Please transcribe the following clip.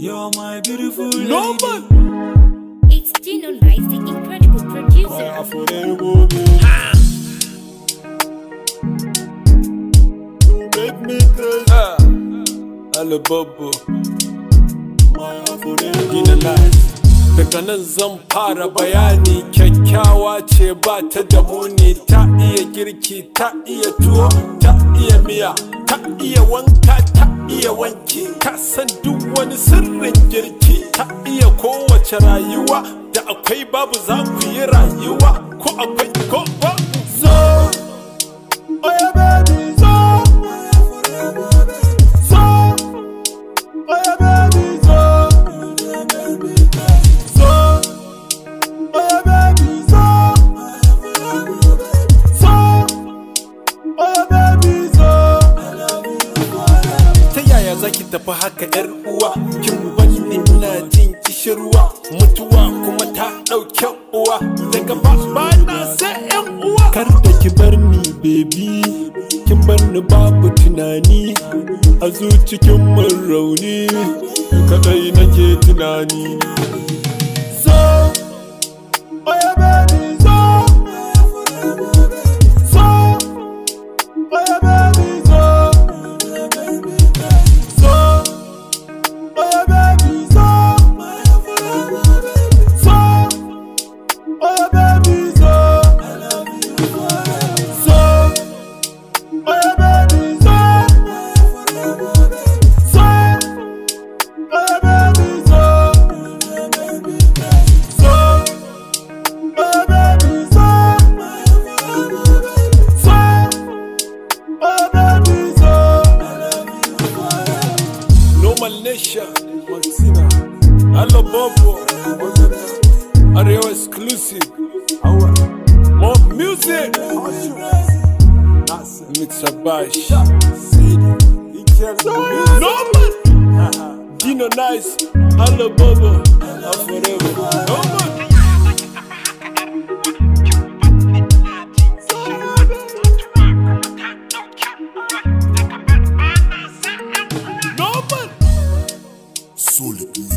You're my beautiful lady. No man. It's Gino Nice, the incredible producer. Aforevo, make me crazy. Alobobo, my Aforevo. Gino Nice. Daga nan zan fara bayani, kyakkyawa ce ba ta da muni, ta iya girki, ta iya tuwo, ta iya miya, ta iya wanka, ta iya wanki, ta san duk wani sirrin girki, ta iya kowace rayuwa, da akwai babu za ku yi rayuwa, ko akwai ko babu. So, oh yeah baby, so, so, oh yeah baby, so. Zaki tafi haka yar uwa, kin bani ina jin kishirwa, mutuwa kuma ta dauke uwa, daga baba na sai yan uwa. Kar da ki bar ni baby, kin bar ni babu tunani, a zucikin mun rauni, kadai nake tunani. So, oh yeah baby, so, so, oh yeah baby, so. Nation, suna Alobobo, Arewa exclusive. More music. Mixer Bash. No man. Gino Nice, Alobobo, Aforevo. No man. Solid.